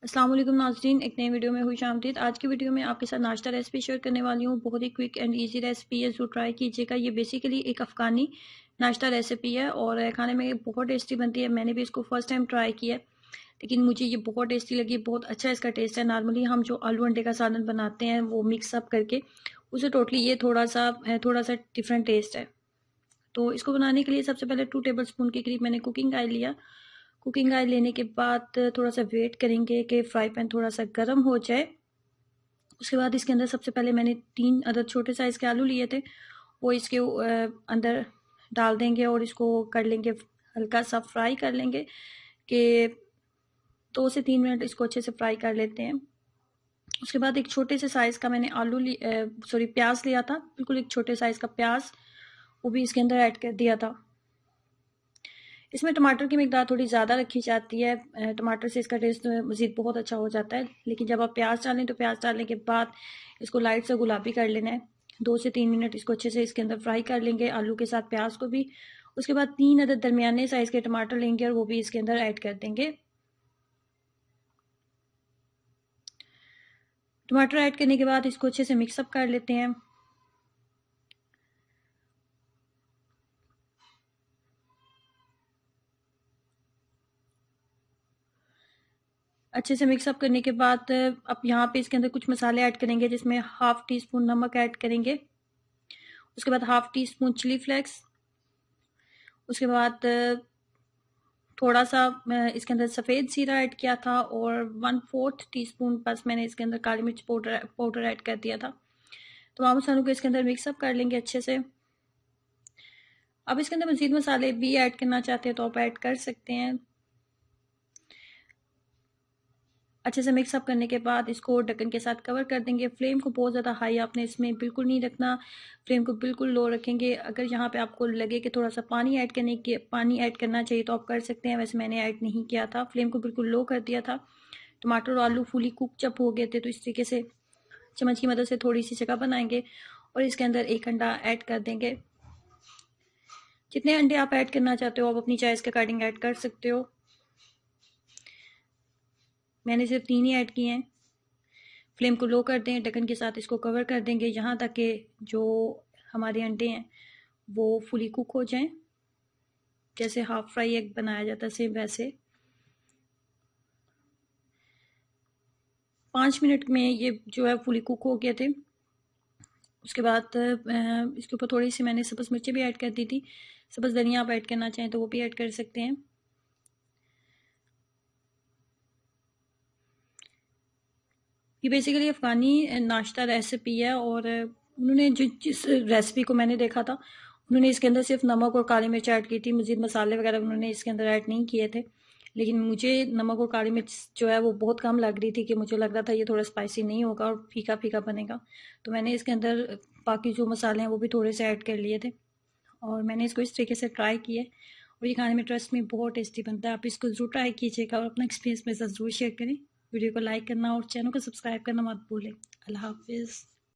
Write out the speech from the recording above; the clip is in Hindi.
अस्सलाम वालेकुम नाज़रीन, एक नई वीडियो में खुश आमदीद। आज की वीडियो में आपके साथ नाश्ता रेसिपी शेयर करने वाली हूँ। बहुत ही क्विक एंड इजी रेसिपी है, जो ट्राई कीजिएगा। ये बेसिकली एक अफ़गानी नाश्ता रेसिपी है और खाने में बहुत टेस्टी बनती है। मैंने भी इसको फ़र्स्ट टाइम ट्राई किया है, लेकिन मुझे ये बहुत टेस्टी लगी। बहुत अच्छा इसका टेस्ट है। नॉर्मली हम जो आलू अंडे का सालन बनाते हैं वो मिक्स अप करके, उसे टोटली ये थोड़ा सा डिफरेंट टेस्ट है। तो इसको बनाने के लिए सबसे पहले 2 टेबल स्पून के करीब मैंने कुकिंग ऑयल लिया। कुकिंग ऑयल लेने के बाद थोड़ा सा वेट करेंगे कि फ्राई पैन थोड़ा सा गर्म हो जाए। उसके बाद इसके अंदर सबसे पहले मैंने 3 अदद छोटे साइज़ के आलू लिए थे, वो इसके अंदर डाल देंगे और इसको कर लेंगे, हल्का सा फ्राई कर लेंगे कि 2 से 3 मिनट इसको अच्छे से फ्राई कर लेते हैं। उसके बाद एक छोटे से साइज़ का मैंने प्याज लिया था, बिल्कुल एक छोटे साइज़ का प्याज, वो भी इसके अंदर ऐड कर दिया था। इसमें टमाटर की मिकदार थोड़ी ज़्यादा रखी जाती है, टमाटर से इसका टेस्ट मज़ीद बहुत अच्छा हो जाता है। लेकिन जब आप प्याज डालें तो प्याज डालने के बाद इसको लाइट से गुलाबी कर लेना है। 2 से 3 मिनट इसको अच्छे से इसके अंदर फ्राई कर लेंगे, आलू के साथ प्याज को भी। उसके बाद 3 अदद दरमियाने साइज़ के टमाटर लेंगे और वो भी इसके अंदर ऐड कर देंगे। टमाटर ऐड करने के बाद इसको अच्छे से मिक्सअप कर लेते हैं। अच्छे से मिक्सअप करने के बाद अब यहाँ पे इसके अंदर कुछ मसाले ऐड करेंगे, जिसमें हाफ़ टी स्पून नमक ऐड करेंगे। उसके बाद half teaspoon chilli flakes. उसके बाद थोड़ा सा इसके अंदर सफ़ेद ज़ीरा ऐड किया था और 1/4 टीस्पून बस मैंने इसके अंदर काली मिर्च पाउडर ऐड कर दिया था। तमाम मसालों को इसके अंदर मिक्सअप कर लेंगे अच्छे से। अब इसके अंदर मज़ीद मसाले भी ऐड करना चाहते हैं तो आप ऐड कर सकते हैं। अच्छे से मिक्सअप करने के बाद इसको ढक्कन के साथ कवर कर देंगे। फ्लेम को बहुत ज़्यादा हाई आपने इसमें बिल्कुल नहीं रखना, फ्लेम को बिल्कुल लो रखेंगे। अगर यहाँ पे आपको लगे कि थोड़ा सा पानी ऐड करना चाहिए तो आप कर सकते हैं, वैसे मैंने ऐड नहीं किया था। फ्लेम को बिल्कुल लो कर दिया था। टमाटर और आलू फुली कुक जब हो गए थे तो इस तरीके से चम्मच की मदद से थोड़ी सी जगह बनाएंगे और इसके अंदर एक अंडा ऐड कर देंगे। जितने अंडे आप ऐड करना चाहते हो आप अपनी चॉइस के अकॉर्डिंग ऐड कर सकते हो। मैंने सिर्फ 3 ही ऐड किए हैं। फ्लेम को लो कर दें, ढक्कन के साथ इसको कवर कर देंगे यहाँ तक कि जो हमारे अंडे हैं वो फुली कुक हो जाएं। जैसे हाफ फ्राई एग बनाया जाता है सेम वैसे। 5 मिनट में ये जो है फुली कुक हो गए थे। उसके बाद इसके ऊपर थोड़ी सी मैंने सब्ज़ मिर्चें भी ऐड कर दी थी। सब्ज़ धनिया आप ऐड करना चाहें तो वो भी ऐड कर सकते हैं। ये बेसिकली अफ़गानी नाश्ता रेसिपी है और उन्होंने जिस रेसिपी को मैंने देखा था, उन्होंने इसके अंदर सिर्फ नमक और काली मिर्च ऐड की थी। मज़ीद मसाले वगैरह उन्होंने इसके अंदर ऐड नहीं किए थे। लेकिन मुझे नमक और काली मिर्च जो है वो बहुत कम लग रही थी, कि मुझे लग रहा था ये थोड़ा स्पाइसी नहीं होगा और फीका फीका बनेगा। तो मैंने इसके अंदर बाकी जो मसाले हैं वो भी थोड़े से ऐड कर लिए थे और मैंने इसको इस तरीके से ट्राई किया और ये खाने में ट्रस्ट में बहुत टेस्टी बनता है। आप इसको ज़रूर ट्राई कीजिएगा और अपना एक्सपीरियंस मेरे साथ ज़रूर शेयर करें। वीडियो को लाइक करना और चैनल को सब्सक्राइब करना मत भूलें। अल्लाह हाफिज़।